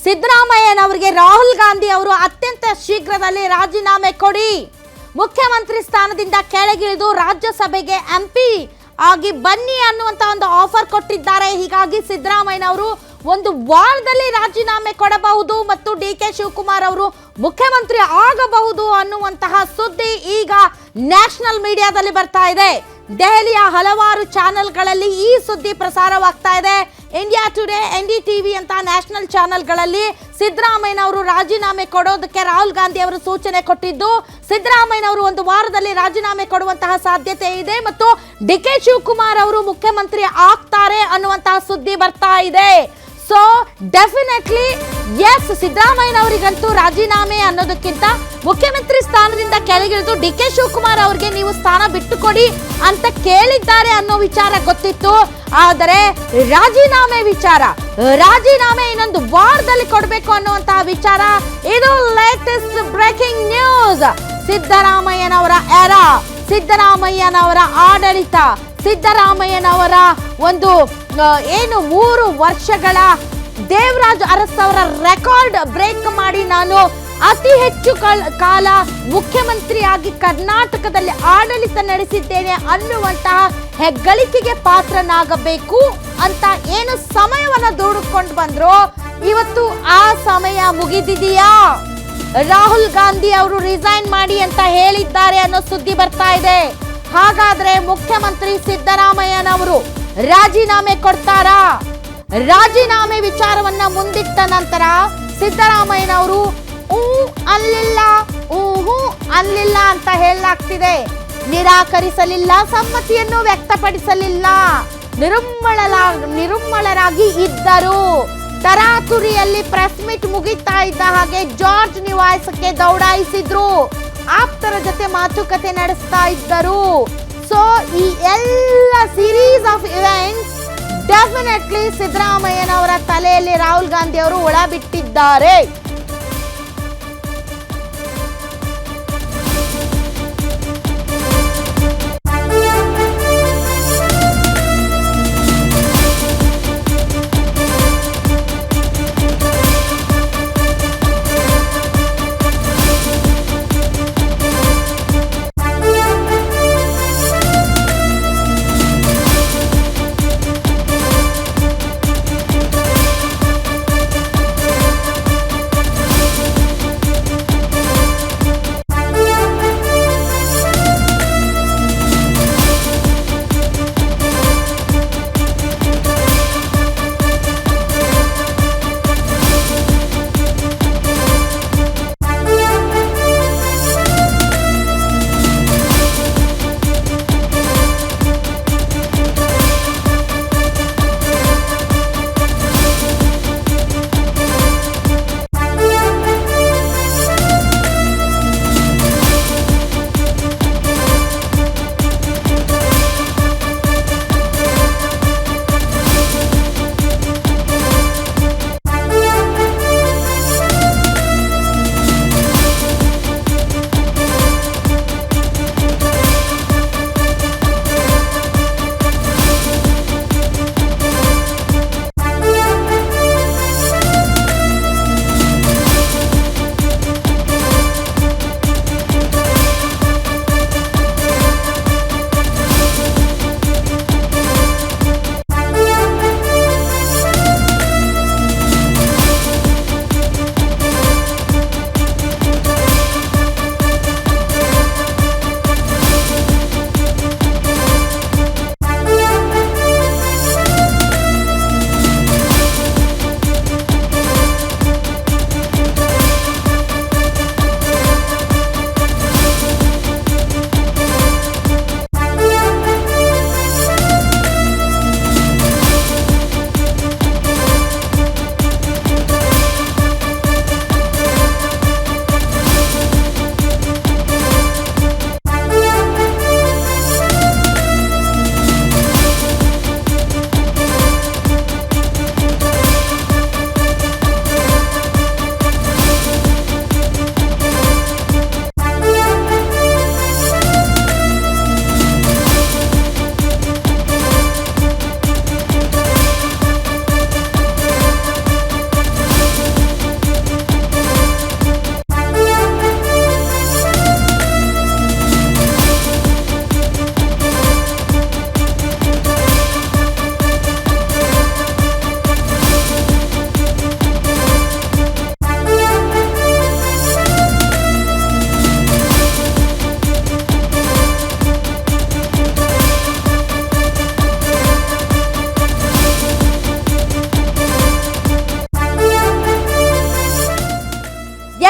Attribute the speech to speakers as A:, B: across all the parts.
A: ಸಿದ್ದರಾಮಯ್ಯನವರಿಗೆ ರಾಹುಲ್ ಗಾಂಧಿ ಅವರು ಅತ್ಯಂತ ಶೀಘ್ರದಲ್ಲಿ ರಾಜೀನಾಮೆ ಕೊಡಿ, ಮುಖ್ಯಮಂತ್ರಿ ಸ್ಥಾನದಿಂದ ಕೆಳಗಿಳಿದು ರಾಜ್ಯಸಭೆಗೆ ಎಂಪಿ ಆಗಿ ಬನ್ನಿ ಅನ್ನುವಂತ ಒಂದು ಆಫರ್ ಕೊಟ್ಟಿದ್ದಾರೆ. ಹೀಗಾಗಿ ಸಿದ್ದರಾಮಯ್ಯನವರು ಒಂದು ವಾರದಲ್ಲಿ ರಾಜೀನಾಮೆ ಕೊಡಬಹುದು ಮತ್ತು ಡಿ.ಕೆ. ಶಿವಕುಮಾರ್ ಅವರು ಮುಖ್ಯಮಂತ್ರಿ ಆಗಬಹುದು ಅನ್ನುವಂತಹ ಸುದ್ದಿ ಈಗ ನ್ಯಾಷನಲ್ ಮೀಡಿಯಾದಲ್ಲಿ ಬರ್ತಾ ಇದೆ. ದೆಹಲಿಯ ಹಲವಾರು ಚಾನೆಲ್ಗಳಲ್ಲಿ ಈ ಸುದ್ದಿ ಪ್ರಸಾರವಾಗ್ತಾ ಇದೆ. ಇಂಡಿಯಾ ಟುಡೇ, NDTV ಅಂತ ನ್ಯಾಷನಲ್ ಚಾನೆಲ್ಗಳಲ್ಲಿ ಸಿದ್ದರಾಮಯ್ಯನವರು ರಾಜೀನಾಮೆ ಕೊಡೋದಕ್ಕೆ ರಾಹುಲ್ ಗಾಂಧಿ ಅವರು ಸೂಚನೆ ಕೊಟ್ಟಿದ್ದು, ಸಿದ್ದರಾಮಯ್ಯನವರು ಒಂದು ವಾರದಲ್ಲಿ ರಾಜೀನಾಮೆ ಕೊಡುವಂತಹ ಸಾಧ್ಯತೆ ಇದೆ ಮತ್ತು ಡಿ.ಕೆ. ಶಿವಕುಮಾರ್ ಅವರು ಮುಖ್ಯಮಂತ್ರಿ ಆಗ್ತಾರೆ ಅನ್ನುವಂತಹ ಸುದ್ದಿ ಬರ್ತಾ ಇದೆ. ಸೊ ಡೆಫಿನೆಟ್ಲಿ ಎಸ್, ಸಿದ್ದರಾಮಯ್ಯನವರಿಗಂತೂ ರಾಜೀನಾಮೆ ಅನ್ನೋದಕ್ಕಿಂತ ಮುಖ್ಯಮಂತ್ರಿ ಸ್ಥಾನದಿಂದ ಕೆಳಗಿಳಿದು ಡಿ.ಕೆ. ಶಿವಕುಮಾರ್ ಅವರಿಗೆ ನೀವು ಸ್ಥಾನ ಬಿಟ್ಟುಕೊಡಿ ಅಂತ ಕೇಳಿದ್ದಾರೆ ಅನ್ನೋ ವಿಚಾರ ಗೊತ್ತಿತ್ತು. ಆದರೆ ರಾಜೀನಾಮೆ ಇನ್ನೊಂದು ವಾರದಲ್ಲಿ ಕೊಡಬೇಕು ಅನ್ನುವಂತಹ ವಿಚಾರ, ಇದು ಲೇಟೆಸ್ಟ್ ಬ್ರೇಕಿಂಗ್ ನ್ಯೂಸ್. ಸಿದ್ದರಾಮಯ್ಯನವರ ಎರಾ, ಸಿದ್ದರಾಮಯ್ಯನವರ ಆಡಳಿತ, ಸಿದ್ದರಾಮಯ್ಯನವರ ಒಂದು 3 ವರ್ಷಗಳ ದೇವರಾಜ್ ಅರಸ್ ಅವರ ರೆಕಾರ್ಡ್ ಬ್ರೇಕ್ ಮಾಡಿ ನಾನು ಅತಿ ಹೆಚ್ಚು ಕಾಲ ಮುಖ್ಯಮಂತ್ರಿಯಾಗಿ ಕರ್ನಾಟಕದಲ್ಲಿ ಆಡಳಿತ ನಡೆಸಿದ್ದೇನೆ ಅನ್ನುವಂತಹ ಹೆಗ್ಗಳಿಕೆಗೆ ಪಾತ್ರನಾಗಬೇಕು ಅಂತ ಏನು ಸಮಯವನ್ನ ದೂಡಿಕೊಂಡು ಬಂದ್ರು, ಇವತ್ತು ಆ ಸಮಯ ಮುಗಿದಿದೆಯಾ? ರಾಹುಲ್ ಗಾಂಧಿ ಅವರು ರಿಸೈನ್ ಮಾಡಿ ಅಂತ ಹೇಳಿದ್ದಾರೆ ಅನ್ನೋ ಸುದ್ದಿ ಬರ್ತಾ ಇದೆ. ಹಾಗಾದ್ರೆ ಮುಖ್ಯಮಂತ್ರಿ ಸಿದ್ದರಾಮಯ್ಯನವರು ರಾಜೀನಾಮೆ ಕೊಡ್ತಾರಾ? ರಾಜೀನಾಮೆ ವಿಚಾರವನ್ನ ಮುಂದಿಟ್ಟ ನಂತರ ಸಿದ್ದರಾಮಯ್ಯನವರು ಅಲ್ಲಿಲ್ಲ ಅಂತ ಹೇಳಲಾಗ್ತಿದೆ. ನಿರಾಕರಿಸಲಿಲ್ಲ, ಸಮ್ಮತಿಯನ್ನು ವ್ಯಕ್ತಪಡಿಸಲಿಲ್ಲ, ನಿರುಮ್ಮಳರಾಗಿ ಇದ್ದರು. ತರಾತುರಿಯಲ್ಲಿ ಪ್ರೆಸ್ ಮೀಟ್ ಮುಗಿತಾ ಇದ್ದ ಹಾಗೆ ಜಾರ್ಜ್ ನಿವಾಸಕ್ಕೆ ದೌಡಾಯಿಸಿದ್ರು, ಆಪ್ತರ ಜೊತೆ ಮಾತುಕತೆ ನಡೆಸ್ತಾ ಇದ್ದರು. ಸೊ ಈ ಎಲ್ಲ ಸೀರೀಸ್ ಆಫ್ ಇವೆಂಟ್ಸ್ ಡೆಫಿನೆಟ್ಲಿ ಸಿದ್ದರಾಮಯ್ಯನವರ ತಲೆಯಲ್ಲಿ ರಾಹುಲ್ ಗಾಂಧಿ ಅವರು ಒಳ ಬಿಟ್ಟಿದ್ದಾರೆ.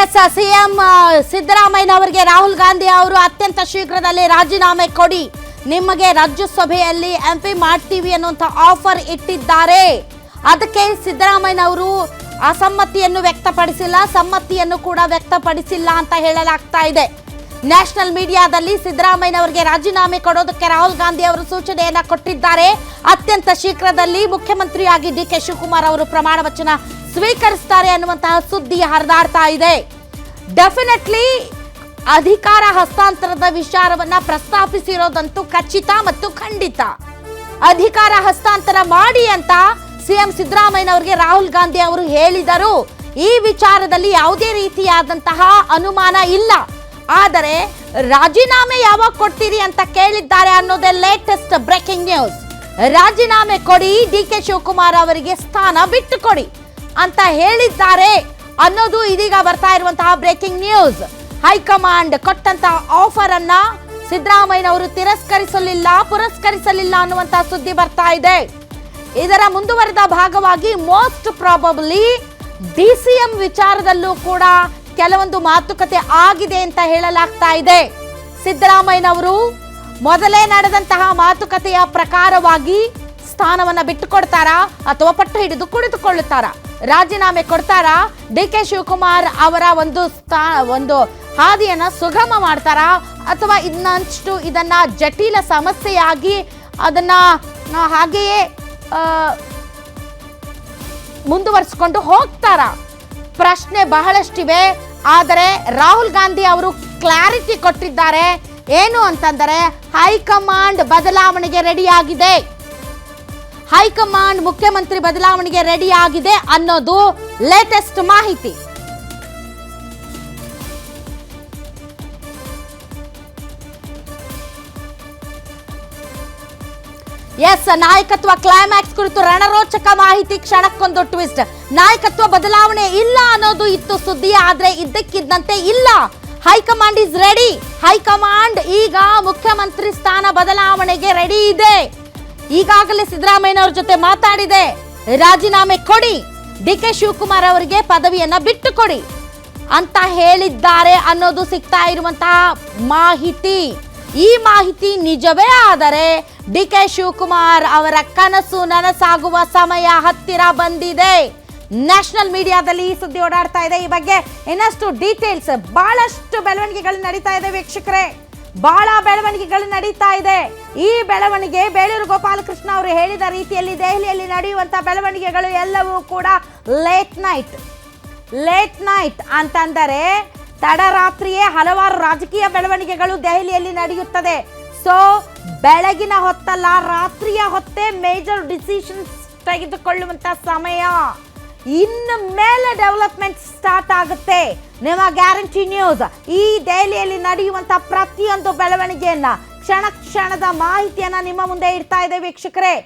A: ಎಸ್ ಸಿಎಂ ಸಿದ್ದರಾಮಯ್ಯ ಅವರಿಗೆ ರಾಹುಲ್ ಗಾಂಧಿ ಅವರು ಅತ್ಯಂತ ಶೀಘ್ರದಲ್ಲಿ ರಾಜೀನಾಮೆ ಕೊಡಿ, ನಿಮಗೆ ರಾಜ್ಯಸಭೆಯಲ್ಲಿ ಎಂಪಿ ಮಾಡ್ತೀವಿ ಅನ್ನುವಂಥ ಆಫರ್ ಇಟ್ಟಿದ್ದಾರೆ. ಅದಕ್ಕೆ ಸಿದ್ದರಾಮಯ್ಯ ಅವರು ಅಸಮ್ಮತಿಯನ್ನು ವ್ಯಕ್ತಪಡಿಸಿಲ್ಲ, ಸಮ್ಮತಿಯನ್ನು ಕೂಡ ವ್ಯಕ್ತಪಡಿಸಿಲ್ಲ ಅಂತ ಹೇಳಲಾಗ್ತಾ ಇದೆ. ನ್ಯಾಷನಲ್ ಮೀಡಿಯಾದಲ್ಲಿ ಸಿದ್ದರಾಮಯ್ಯ ಅವರಿಗೆ ರಾಜೀನಾಮೆ ಕೊಡೋದಕ್ಕೆ ರಾಹುಲ್ ಗಾಂಧಿ ಅವರು ಸೂಚನೆಯನ್ನ ಕೊಟ್ಟಿದ್ದಾರೆ. ಅತ್ಯಂತ ಶೀಘ್ರದಲ್ಲಿ ಮುಖ್ಯಮಂತ್ರಿಯಾಗಿ ಡಿ.ಕೆ. ಶಿವಕುಮಾರ್ ಅವರು ಪ್ರಮಾಣ ವಚನ ಸ್ವೀಕರಿಸುತ್ತಾರೆ ಅನ್ನುವಂತಹ ಸುದ್ದಿ ಹರಿದಾಡ್ತಾ ಇದೆ. ಡೆಫಿನೆಟ್ಲಿ ಅಧಿಕಾರ ಹಸ್ತಾಂತರದ ವಿಚಾರವನ್ನ ಪ್ರಸ್ತಾಪಿಸಿರೋದಂತೂ ಖಚಿತ ಮತ್ತು ಖಂಡಿತ. ಅಧಿಕಾರ ಹಸ್ತಾಂತರ ಮಾಡಿ ಅಂತ ಸಿಎಂ ಸಿದ್ದರಾಮಯ್ಯ ಅವರಿಗೆ ರಾಹುಲ್ ಗಾಂಧಿ ಅವರು ಹೇಳಿದರು. ಈ ವಿಚಾರದಲ್ಲಿ ಯಾವುದೇ ರೀತಿಯಾದಂತಹ ಅನುಮಾನ ಇಲ್ಲ. ಆದರೆ ರಾಜೀನಾಮೆ ಯಾವಾಗ ಕೊಡ್ತೀರಿ ಅಂತ ಕೇಳಿದ್ದಾರೆ ಅನ್ನೋದೇ ಲೇಟೆಸ್ಟ್ ಬ್ರೇಕಿಂಗ್ ನ್ಯೂಸ್. ರಾಜೀನಾಮೆ ಕೊಡಿ, ಡಿ.ಕೆ. ಶಿವಕುಮಾರ್ ಅವರಿಗೆ ಸ್ಥಾನ ಬಿಟ್ಟು ಕೊಡಿ ಅಂತ ಹೇಳಿದ್ದಾರೆ ಅನ್ನೋದು ಇದೀಗ ಬರ್ತಾ ಇರುವಂತಹ ಬ್ರೇಕಿಂಗ್ ನ್ಯೂಸ್. ಹೈಕಮಾಂಡ್ ಕೊಟ್ಟಂತಹ ಆಫರ್ ಅನ್ನ ಸಿದ್ದರಾಮಯ್ಯ ಅವರು ಪುರಸ್ಕರಿಸಲಿಲ್ಲ ಅನ್ನುವಂತಹ ಸುದ್ದಿ ಬರ್ತಾ ಇದೆ. ಇದರ ಮುಂದುವರೆದ ಭಾಗವಾಗಿ ಮೋಸ್ಟ್ ಪ್ರಾಬಬ್ಲಿ ಡಿಸಿಎಂ ವಿಚಾರದಲ್ಲೂ ಕೂಡ ಕೆಲವೊಂದು ಮಾತುಕತೆ ಆಗಿದೆ ಅಂತ ಹೇಳಲಾಗ್ತಾ ಇದೆ. ಸಿದ್ದರಾಮಯ್ಯ ಅವರು ಮೊದಲೇ ನಡೆದಂತಹ ಮಾತುಕತೆಯ ಪ್ರಕಾರವಾಗಿ ಸ್ಥಾನವನ್ನ ಬಿಟ್ಟುಕೊಡ್ತಾರಾ ಅಥವಾ ಪಟ್ಟು ಹಿಡಿದು ಕುಳಿತುಕೊಳ್ಳುತ್ತಾರಾ, ರಾಜೀನಾಮೆ ಕೊಡ್ತಾರಾ, ಡಿ.ಕೆ. ಶಿವಕುಮಾರ್ ಅವರ ಒಂದು ಹಾದಿಯನ್ನ ಸುಗಮ ಮಾಡ್ತಾರಾ ಅಥವಾ ಇದನ್ನ ಜಟಿಲ ಸಮಸ್ಯೆಯಾಗಿ ಅದನ್ನ ಹಾಗೆಯೇ ಮುಂದುವರಿಸಿಕೊಂಡು ಹೋಗ್ತಾರಾ? ಪ್ರಶ್ನೆ ಬಹಳಷ್ಟಿವೆ. ಆದರೆ ರಾಹುಲ್ ಗಾಂಧಿ ಅವರು ಕ್ಲಾರಿಟಿ ಕೊಟ್ಟಿದ್ದಾರೆ. ಏನು ಅಂತಂದರೆ ಹೈಕಮಾಂಡ್ ಬದಲಾವಣೆಗೆ ರೆಡಿಯಾಗಿದೆ, ಹೈಕಮಾಂಡ್ ಮುಖ್ಯಮಂತ್ರಿ ಬದಲಾವಣೆಗೆ ರೆಡಿ ಆಗಿದೆ ಅನ್ನೋದು ಲೇಟೆಸ್ಟ್ ಮಾಹಿತಿ. ಎಸ್, ನಾಯಕತ್ವ ಕ್ಲೈಮ್ಯಾಕ್ಸ್ ಕುರಿತು ರಣರೋಚಕ ಮಾಹಿತಿ, ಕ್ಷಣಕ್ಕೊಂದು ಟ್ವಿಸ್ಟ್. ನಾಯಕತ್ವ ಬದಲಾವಣೆ ಇಲ್ಲ ಅನ್ನೋದು ಇತ್ತು ಸುದ್ದಿ, ಆದ್ರೆ ಇದ್ದಕ್ಕಿದ್ದಂತೆ ಇಲ್ಲ. High command is ready. ಹೈಕಮಾಂಡ್ ಈಗ ಮುಖ್ಯಮಂತ್ರಿ ಸ್ಥಾನ ಬದಲಾವಣೆಗೆ ರೆಡಿ ಇದೆ. ಈಗಾಗಲೇ ಸಿದ್ದರಾಮಯ್ಯ ಅವರ ಜೊತೆ ಮಾತಾಡಿದೆ. ರಾಜೀನಾಮೆ ಕೊಡಿ, ಡಿ.ಕೆ. ಶಿವಕುಮಾರ್ ಅವರಿಗೆ ಪದವಿಯನ್ನ ಬಿಟ್ಟು ಕೊಡಿ ಅಂತ ಹೇಳಿದ್ದಾರೆ ಅನ್ನೋದು ಸಿಗ್ತಾ ಇರುವಂತಹ ಮಾಹಿತಿ. ಈ ಮಾಹಿತಿ ನಿಜವೇ ಆದರೆ ಡಿ.ಕೆ. ಶಿವಕುಮಾರ್ ಅವರ ಕನಸು ನನಸಾಗುವ ಸಮಯ ಹತ್ತಿರ ಬಂದಿದೆ. ನ್ಯಾಷನಲ್ ಮೀಡಿಯಾದಲ್ಲಿ ಈ ಸುದ್ದಿ ಓಡಾಡ್ತಾ ಇದೆ. ಈ ಬಗ್ಗೆ ಇನ್ನಷ್ಟು ಡೀಟೇಲ್ಸ್, ಬಹಳಷ್ಟು ಬೆಳವಣಿಗೆಗಳು ನಡೀತಾ ಇದೆ ವೀಕ್ಷಕರೇ, ಬಹಳ ಬೆಳವಣಿಗೆಗಳು ನಡೀತಾ ಇದೆ. ಈ ಬೆಳವಣಿಗೆ ಬೇಳೂರು ಗೋಪಾಲಕೃಷ್ಣ ಅವರು ಹೇಳಿದ ರೀತಿಯಲ್ಲಿ ದೆಹಲಿಯಲ್ಲಿ ನಡೆಯುವಂತಹ ಬೆಳವಣಿಗೆಗಳು ಎಲ್ಲವೂ ಕೂಡ ಲೇಟ್ ನೈಟ್ ಅಂತಂದರೆ ತಡರಾತ್ರಿಯೇ ಹಲವಾರು ರಾಜಕೀಯ ಬೆಳವಣಿಗೆಗಳು ದೆಹಲಿಯಲ್ಲಿ ನಡೆಯುತ್ತದೆ. ಸೊ ಬೆಳಗಿನ ಹೊತ್ತಲ್ಲ, ರಾತ್ರಿಯ ಹೊತ್ತೇ ಮೇಜರ್ ಡಿಸಿಷನ್ಸ್ ತೆಗೆದುಕೊಳ್ಳುವಂತ ಸಮಯ. ಇನ್ನು ಮೇಲೆ ಡೆವಲಪ್ಮೆಂಟ್ ಸ್ಟಾರ್ಟ್ ಆಗುತ್ತೆ. ನಿಮ್ಮ ಗ್ಯಾರಂಟಿ ನ್ಯೂಸ್ ಈ ದೆಹಲಿಯಲ್ಲಿ ನಡೆಯುವಂತಹ ಪ್ರತಿಯೊಂದು ಬೆಳವಣಿಗೆಯನ್ನ ಕ್ಷಣದ ಮಾಹಿತಿಯನ್ನ ನಿಮ್ಮ ಮುಂದೆ ಇಡ್ತಾ ಇದೆ ವೀಕ್ಷಕರೇ.